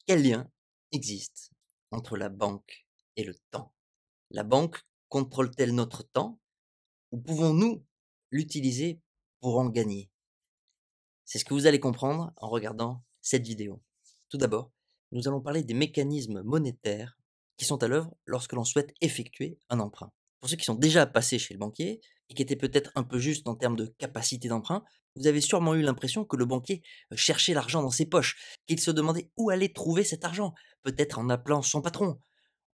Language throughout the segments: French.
Quel lien existe entre la banque et le temps? La banque contrôle-t-elle notre temps ou pouvons-nous l'utiliser pour en gagner? C'est ce que vous allez comprendre en regardant cette vidéo. Tout d'abord, nous allons parler des mécanismes monétaires qui sont à l'œuvre lorsque l'on souhaite effectuer un emprunt. Pour ceux qui sont déjà passés chez le banquier et qui étaient peut-être un peu justes en termes de capacité d'emprunt, vous avez sûrement eu l'impression que le banquier cherchait l'argent dans ses poches, qu'il se demandait où allait trouver cet argent, peut-être en appelant son patron,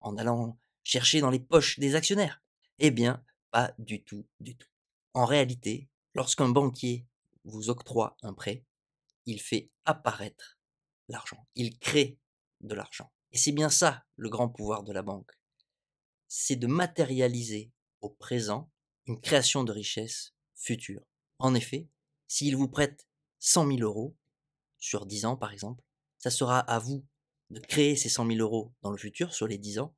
en allant chercher dans les poches des actionnaires. Eh bien, pas du tout, du tout. En réalité, lorsqu'un banquier vous octroie un prêt, il fait apparaître l'argent. Il crée de l'argent. Et c'est bien ça le grand pouvoir de la banque. C'est de matérialiser au présent une création de richesse future. En effet, s'il vous prête 100 000 € sur 10 ans par exemple, ça sera à vous de créer ces 100 000 € dans le futur sur les 10 ans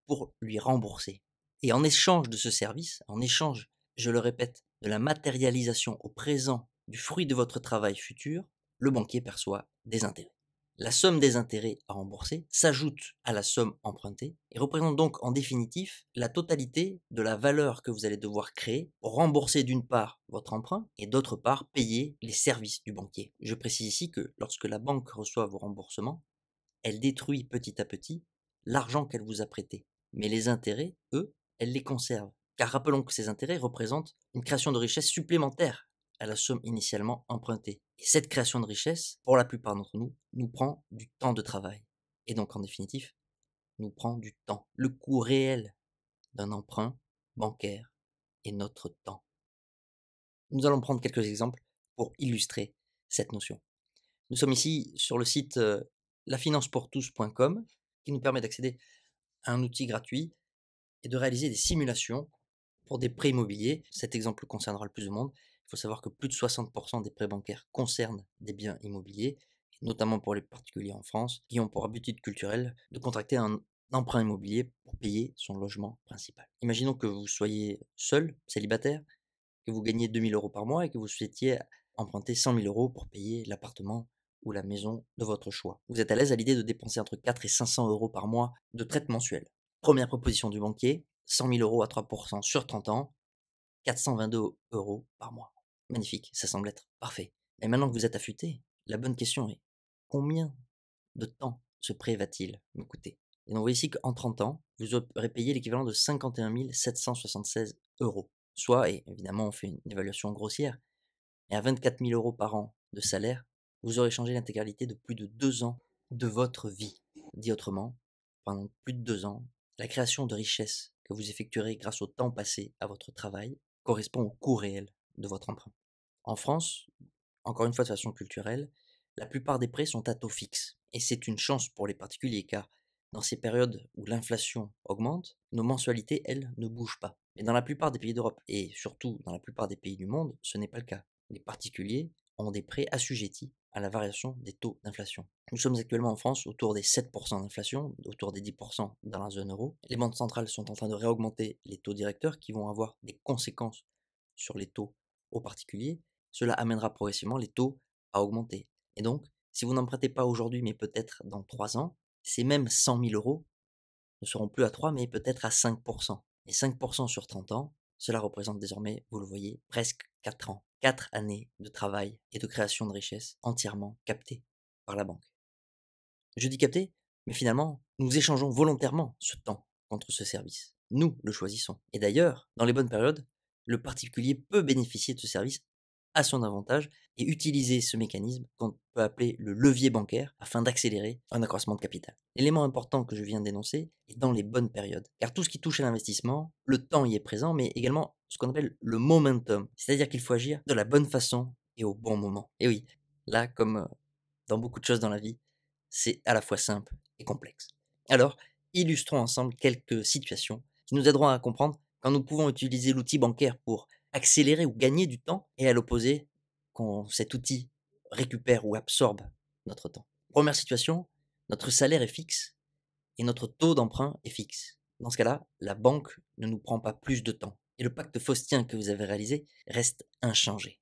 pour lui rembourser. Et en échange de ce service, en échange, je le répète, de la matérialisation au présent du fruit de votre travail futur, le banquier perçoit des intérêts. La somme des intérêts à rembourser s'ajoute à la somme empruntée et représente donc en définitif la totalité de la valeur que vous allez devoir créer pour rembourser d'une part votre emprunt et d'autre part payer les services du banquier. Je précise ici que lorsque la banque reçoit vos remboursements, elle détruit petit à petit l'argent qu'elle vous a prêté. Mais les intérêts, eux, elle les conserve. Car rappelons que ces intérêts représentent une création de richesse supplémentaire à la somme initialement empruntée. Et cette création de richesse, pour la plupart d'entre nous, nous prend du temps de travail. Et donc, en définitive, nous prend du temps. Le coût réel d'un emprunt bancaire est notre temps. Nous allons prendre quelques exemples pour illustrer cette notion. Nous sommes ici sur le site lafinancepourtous.com qui nous permet d'accéder à un outil gratuit et de réaliser des simulations pour des prêts immobiliers. Cet exemple concernera le plus de monde. Il faut savoir que plus de 60% des prêts bancaires concernent des biens immobiliers, notamment pour les particuliers en France, qui ont pour habitude culturelle de contracter un emprunt immobilier pour payer son logement principal. Imaginons que vous soyez seul, célibataire, que vous gagnez 2 000 € par mois et que vous souhaitiez emprunter 100 000 € pour payer l'appartement ou la maison de votre choix. Vous êtes à l'aise à l'idée de dépenser entre 4 et 500 € par mois de traite mensuelle. Première proposition du banquier, 100 000 € à 3% sur 30 ans, 422 € par mois. Magnifique, ça semble être parfait. Mais maintenant que vous êtes affûté, la bonne question est, combien de temps ce prêt va-t-il me coûter? Et donc, vous voyez ici qu'en 30 ans, vous aurez payé l'équivalent de 51 776 €. Soit, et évidemment, on fait une évaluation grossière, et à 24 000 € par an de salaire, vous aurez changé l'intégralité de plus de 2 ans de votre vie. Dit autrement, pendant plus de 2 ans, la création de richesse que vous effectuerez grâce au temps passé à votre travail correspond au coût réel de votre emprunt. En France, encore une fois de façon culturelle, la plupart des prêts sont à taux fixe. Et c'est une chance pour les particuliers car dans ces périodes où l'inflation augmente, nos mensualités, elles, ne bougent pas. Mais dans la plupart des pays d'Europe et surtout dans la plupart des pays du monde, ce n'est pas le cas. Les particuliers ont des prêts assujettis à la variation des taux d'inflation. Nous sommes actuellement en France autour des 7% d'inflation, autour des 10% dans la zone euro. Les banques centrales sont en train de réaugmenter les taux directeurs qui vont avoir des conséquences sur les taux aux particuliers. Cela amènera progressivement les taux à augmenter. Et donc, si vous n'empruntez pas aujourd'hui, mais peut-être dans 3 ans, ces mêmes 100 000 € ne seront plus à 3, mais peut-être à 5%. Et 5% sur 30 ans, cela représente désormais, vous le voyez, presque 4 ans. 4 années de travail et de création de richesse entièrement captées par la banque. Je dis capté, mais finalement, nous échangeons volontairement ce temps contre ce service. Nous le choisissons. Et d'ailleurs, dans les bonnes périodes, le particulier peut bénéficier de ce service à son avantage et utiliser ce mécanisme qu'on peut appeler le levier bancaire afin d'accélérer un accroissement de capital. L'élément important que je viens d'énoncer est dans les bonnes périodes. Car tout ce qui touche à l'investissement, le temps y est présent, mais également ce qu'on appelle le momentum. C'est-à-dire qu'il faut agir de la bonne façon et au bon moment. Et oui, là, comme dans beaucoup de choses dans la vie, c'est à la fois simple et complexe. Alors, illustrons ensemble quelques situations qui nous aideront à comprendre quand nous pouvons utiliser l'outil bancaire pour accélérer ou gagner du temps et à l'opposé, quand cet outil récupère ou absorbe notre temps. Première situation, notre salaire est fixe et notre taux d'emprunt est fixe. Dans ce cas-là, la banque ne nous prend pas plus de temps et le pacte faustien que vous avez réalisé reste inchangé.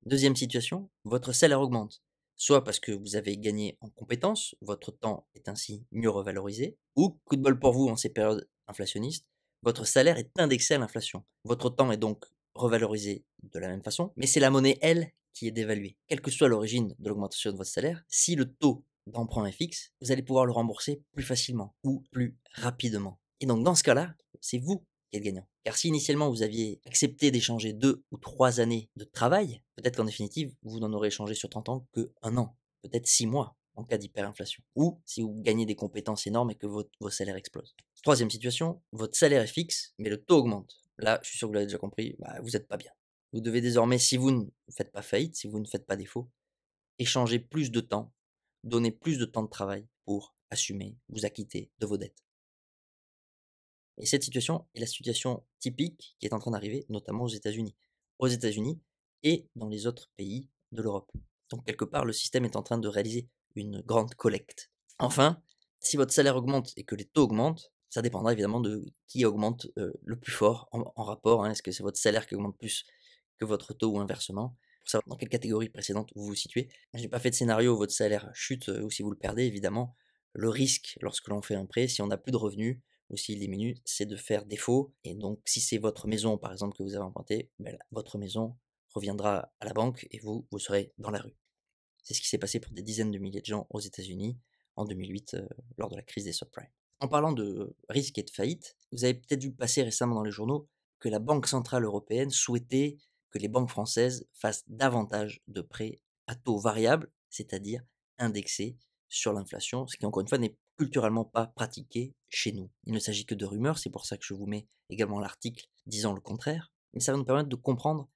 Deuxième situation, votre salaire augmente, soit parce que vous avez gagné en compétences, votre temps est ainsi mieux revalorisé, ou, coup de bol pour vous en ces périodes inflationnistes, votre salaire est indexé à l'inflation. Votre temps est donc revalorisé de la même façon, mais c'est la monnaie, elle, qui est dévaluée. Quelle que soit l'origine de l'augmentation de votre salaire, si le taux d'emprunt est fixe, vous allez pouvoir le rembourser plus facilement ou plus rapidement. Et donc dans ce cas-là, c'est vous qui êtes gagnant. Car si initialement vous aviez accepté d'échanger 2 ou 3 années de travail, peut-être qu'en définitive, vous n'en aurez échangé sur 30 ans que 1 an, peut-être 6 mois en cas d'hyperinflation. Ou si vous gagnez des compétences énormes et que vos salaires explosent. Troisième situation, votre salaire est fixe, mais le taux augmente. Là, je suis sûr que vous l'avez déjà compris, vous n'êtes pas bien. Vous devez désormais, si vous ne faites pas faillite, si vous ne faites pas défaut, échanger plus de temps, donner plus de temps de travail pour assumer, vous acquitter de vos dettes. Et cette situation est la situation typique qui est en train d'arriver, notamment aux États-Unis. Aux États-Unis et dans les autres pays de l'Europe. Donc quelque part, le système est en train de réaliser une grande collecte. Enfin, si votre salaire augmente et que les taux augmentent, ça dépendra évidemment de qui augmente le plus fort en rapport. Est-ce que c'est votre salaire qui augmente plus que votre taux ou inversement? Pour savoir dans quelle catégorie précédente vous vous situez. Je n'ai pas fait de scénario où votre salaire chute ou si vous le perdez, évidemment. Le risque lorsque l'on fait un prêt, si on n'a plus de revenus, ou s'il diminue, c'est de faire défaut. Et donc, si c'est votre maison, par exemple, que vous avez empruntée, votre maison reviendra à la banque et vous serez dans la rue. C'est ce qui s'est passé pour des dizaines de milliers de gens aux États-Unis en 2008 lors de la crise des subprimes. En parlant de risque et de faillite, vous avez peut-être vu passer récemment dans les journaux que la Banque centrale européenne souhaitait que les banques françaises fassent davantage de prêts à taux variable, c'est-à-dire indexés sur l'inflation, ce qui encore une fois n'est culturellement pas pratiqué chez nous. Il ne s'agit que de rumeurs, c'est pour ça que je vous mets également l'article disant le contraire, mais ça va nous permettre de comprendre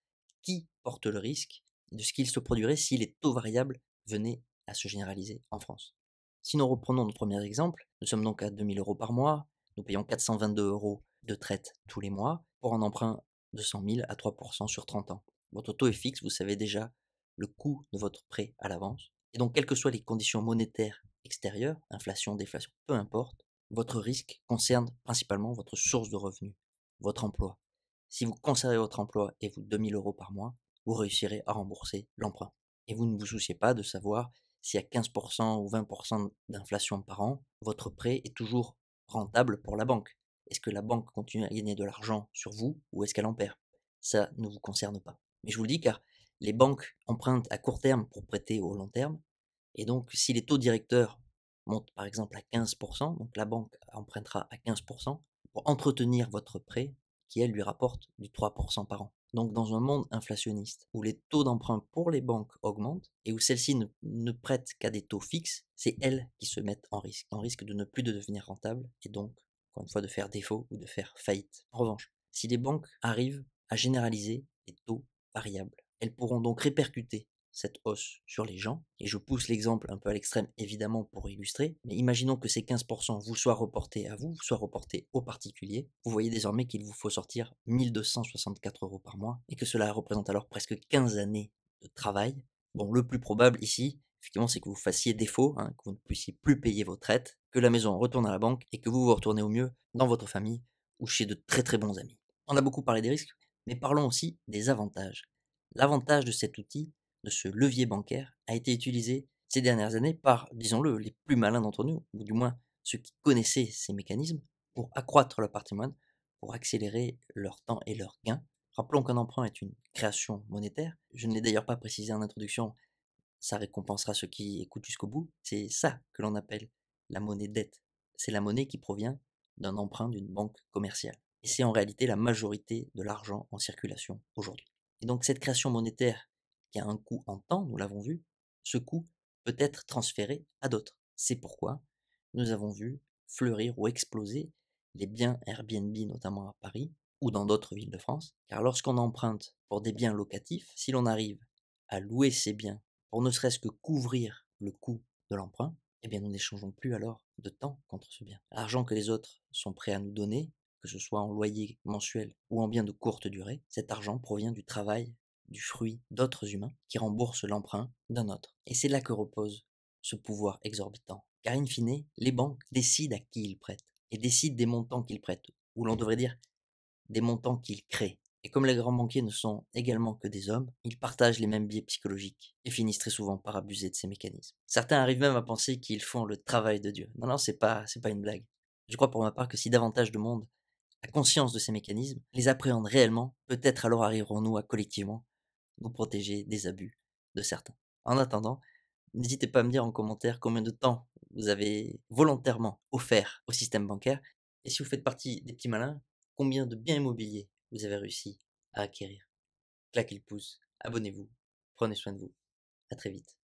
qui porte le risque de ce qu'il se produirait si les taux variables venaient à se généraliser en France. Si nous reprenons notre premier exemple, nous sommes donc à 2 000 € par mois, nous payons 422 € de traite tous les mois pour un emprunt de 100 000 à 3% sur 30 ans. Votre taux est fixe, vous savez déjà le coût de votre prêt à l'avance. Et donc, quelles que soient les conditions monétaires extérieures, inflation, déflation, peu importe, votre risque concerne principalement votre source de revenus, votre emploi. Si vous conservez votre emploi et vous 2 000 € par mois, vous réussirez à rembourser l'emprunt. Et vous ne vous souciez pas de savoir si à 15% ou 20% d'inflation par an, votre prêt est toujours rentable pour la banque. Est-ce que la banque continue à gagner de l'argent sur vous ou est-ce qu'elle en perd? Ça ne vous concerne pas. Mais je vous le dis car les banques empruntent à court terme pour prêter au long terme. Et donc, si les taux directeurs montent par exemple à 15%, donc la banque empruntera à 15% pour entretenir votre prêt qui, elle, lui rapporte du 3% par an. Donc dans un monde inflationniste, où les taux d'emprunt pour les banques augmentent, et où celles-ci ne prêtent qu'à des taux fixes, c'est elles qui se mettent en risque de ne plus de devenir rentables, et donc, encore une fois, de faire défaut ou de faire faillite. En revanche, si les banques arrivent à généraliser les taux variables, elles pourront donc répercuter cette hausse sur les gens, et je pousse l'exemple un peu à l'extrême évidemment pour illustrer, mais imaginons que ces 15% vous soient reportés à vous, soient reportés aux particuliers, vous voyez désormais qu'il vous faut sortir 1 264 € par mois, et que cela représente alors presque 15 années de travail. Bon, le plus probable ici, effectivement, c'est que vous fassiez défaut, que vous ne puissiez plus payer vos traites, que la maison retourne à la banque, et que vous vous retournez au mieux dans votre famille, ou chez de très très bons amis. On a beaucoup parlé des risques, mais parlons aussi des avantages. L'avantage de cet outil, de ce levier bancaire, a été utilisé ces dernières années par, disons-le, les plus malins d'entre nous, ou du moins ceux qui connaissaient ces mécanismes, pour accroître leur patrimoine, pour accélérer leur temps et leurs gains. Rappelons qu'un emprunt est une création monétaire. Je ne l'ai d'ailleurs pas précisé en introduction, ça récompensera ceux qui écoutent jusqu'au bout. C'est ça que l'on appelle la monnaie dette. C'est la monnaie qui provient d'un emprunt d'une banque commerciale. Et c'est en réalité la majorité de l'argent en circulation aujourd'hui. Et donc cette création monétaire qui a un coût en temps, nous l'avons vu, ce coût peut être transféré à d'autres. C'est pourquoi nous avons vu fleurir ou exploser les biens Airbnb, notamment à Paris ou dans d'autres villes de France. Car lorsqu'on emprunte pour des biens locatifs, si l'on arrive à louer ces biens pour ne serait-ce que couvrir le coût de l'emprunt, eh bien nous n'échangeons plus alors de temps contre ce bien. L'argent que les autres sont prêts à nous donner, que ce soit en loyer mensuel ou en bien de courte durée, cet argent provient du travail, du fruit d'autres humains qui remboursent l'emprunt d'un autre. Et c'est là que repose ce pouvoir exorbitant. Car in fine, les banques décident à qui ils prêtent, et décident des montants qu'ils prêtent, ou l'on devrait dire des montants qu'ils créent. Et comme les grands banquiers ne sont également que des hommes, ils partagent les mêmes biais psychologiques et finissent très souvent par abuser de ces mécanismes. Certains arrivent même à penser qu'ils font le travail de Dieu. Non, non, c'est pas une blague. Je crois pour ma part que si davantage de monde a conscience de ces mécanismes, les appréhende réellement, peut-être alors arriverons-nous à collectivement nous protéger des abus de certains. En attendant, n'hésitez pas à me dire en commentaire combien de temps vous avez volontairement offert au système bancaire et si vous faites partie des petits malins, combien de biens immobiliers vous avez réussi à acquérir. Claquez le pouce, abonnez-vous, prenez soin de vous. À très vite.